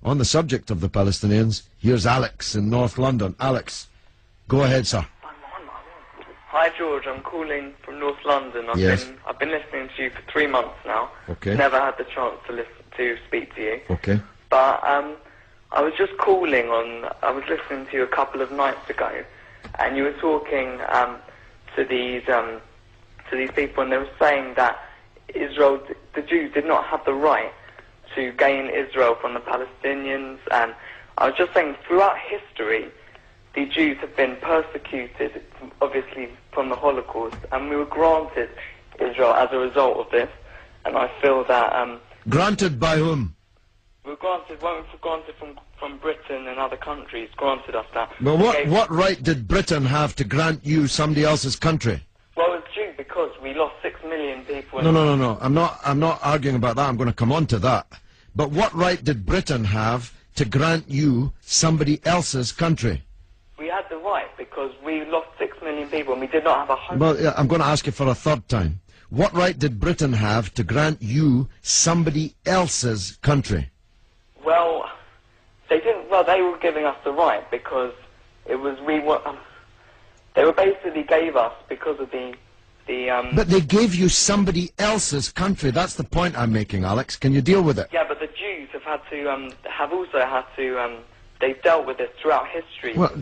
on the subject of the Palestinians. Here's Alex in North London. Alex, go ahead, sir. Hi George, I'm calling from North London. I've been listening to you for 3 months now. Okay. Never had the chance to speak to you. Okay. But I was just calling on. I was listening to you a couple of nights ago, and you were talking to these people, and they were saying that Israel, the Jews, did not have the right to gain Israel from the Palestinians. And I was just saying, throughout history, the Jews have been persecuted, obviously from the Holocaust, and we were granted Israel as a result of this. And I feel that granted by whom? We were granted from Britain and other countries. Granted us that. Well, what right did Britain have to grant you somebody else's country? Well, it's due because we lost 6 million people. No. I'm not arguing about that. I'm going to come on to that. But what right did Britain have to grant you somebody else's country? We had the right because we lost 6 million people and we did not have a home. Well, yeah, I'm going to ask you for a third time. What right did Britain have to grant you somebody else's country? Well, they didn't. Well, they were giving us the right because it was they were basically gave us because of the. But they gave you somebody else's country. That's the point I'm making, Alex. Can you deal with it? Yeah, but the Jews have also had to. They've dealt with this throughout history. Well,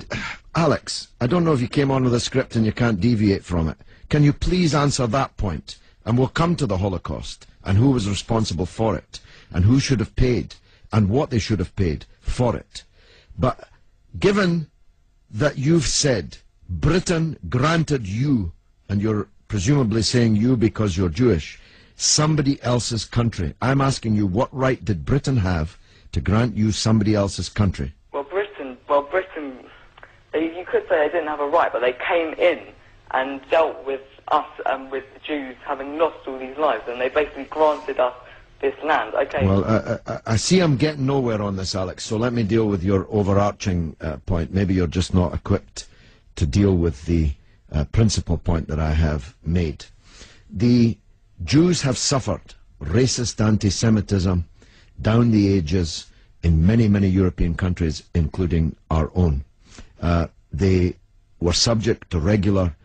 Alex, I don't know if you came on with a script and you can't deviate from it. Can you please answer that point? And we'll come to the Holocaust and who was responsible for it and who should have paid and what they should have paid for it. But given that you've said Britain granted you, and you're presumably saying you because you're Jewish, somebody else's country, I'm asking you, what right did Britain have to grant you somebody else's country? Britain, you could say they didn't have a right, but they came in and dealt with us and with the Jews having lost all these lives, and they basically granted us this land. Okay. Well, I see I'm getting nowhere on this, Alex, so let me deal with your overarching point. Maybe you're just not equipped to deal with the principal point that I have made. The Jews have suffered racist anti-Semitism down the ages in many, many European countries, including our own. They were subject to regular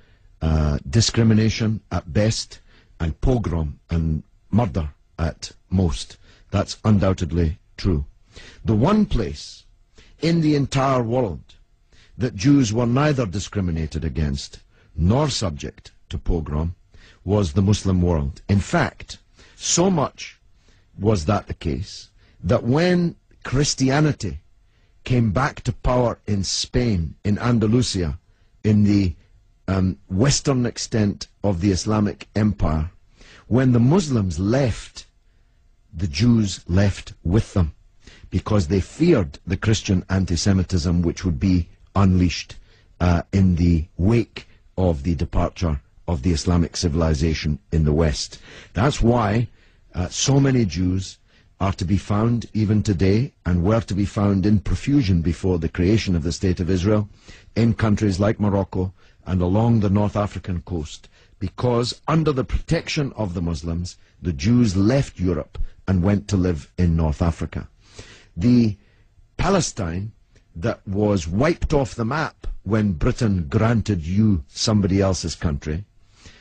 discrimination at best, and pogrom and murder at most. That's undoubtedly true. The one place in the entire world that Jews were neither discriminated against nor subject to pogrom was the Muslim world. In fact, so much was that the case that when Christianity came back to power in Spain, in Andalusia, in the western extent of the Islamic Empire, when the Muslims left, the Jews left with them because they feared the Christian anti-Semitism which would be unleashed in the wake of the departure of the Islamic civilization in the West. That's why so many Jews are to be found even today, and were to be found in profusion before the creation of the State of Israel, in countries like Morocco and along the North African coast, because under the protection of the Muslims, the Jews left Europe and went to live in North Africa. The Palestine that was wiped off the map when Britain granted you somebody else's country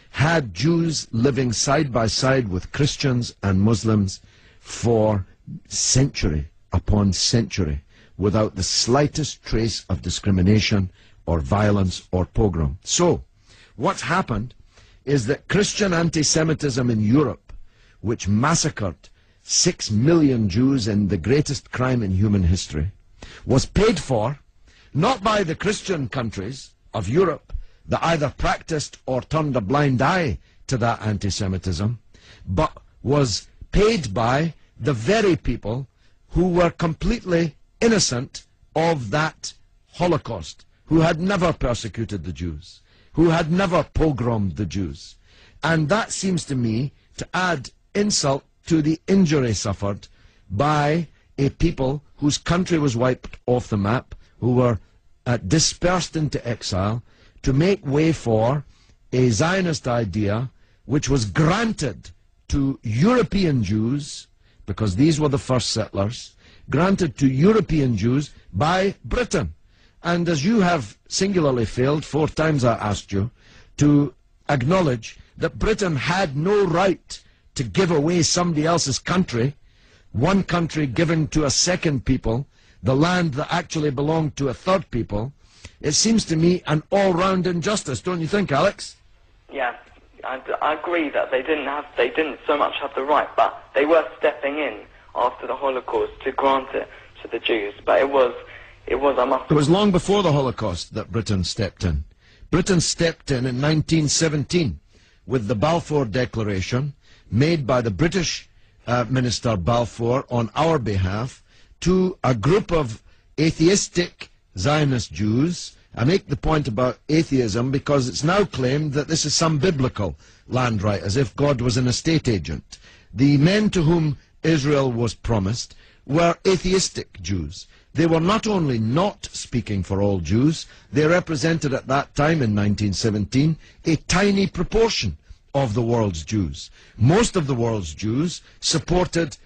had Jews living side by side with Christians and Muslims for century upon century without the slightest trace of discrimination or violence or pogrom. So, what's happened is that Christian anti-Semitism in Europe, which massacred 6 million Jews in the greatest crime in human history, was paid for not by the Christian countries of Europe that either practiced or turned a blind eye to that anti-Semitism, but was paid by the very people who were completely innocent of that Holocaust, who had never persecuted the Jews, who had never pogromed the Jews. And that seems to me to add insult to the injury suffered by a people whose country was wiped off the map, who were dispersed into exile, to make way for a Zionist idea which was granted to European Jews, because these were the first settlers, granted to European Jews by Britain. And as you have singularly failed, 4 times I asked you, to acknowledge that Britain had no right to give away somebody else's country, one country giving to a second people the land that actually belonged to a third people, it seems to me an all-round injustice, don't you think, Alex? Yes, I agree that they didn't so much have the right, but they were stepping in after the Holocaust to grant it to the Jews. But it was long before the Holocaust that Britain stepped in. Britain stepped in 1917 with the Balfour Declaration made by the British Minister Balfour on our behalf to a group of atheistic Zionist Jews. I make the point about atheism because it's now claimed that this is some biblical land right, as if God was an estate agent. The men to whom Israel was promised were atheistic Jews. They were not only not speaking for all Jews, they represented at that time in 1917 a tiny proportion of the world's Jews. Most of the world's Jews supported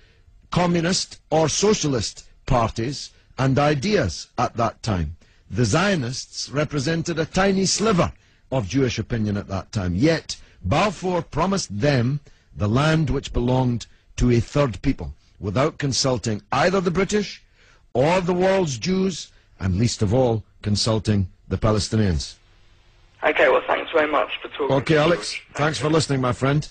communist or socialist parties and ideas at that time. The Zionists represented a tiny sliver of Jewish opinion at that time. Yet Balfour promised them the land which belonged to a third people, without consulting either the British or the world's Jews, and least of all, consulting the Palestinians. Okay, well, thanks very much for talking. Okay, Alex, thanks for listening, my friend.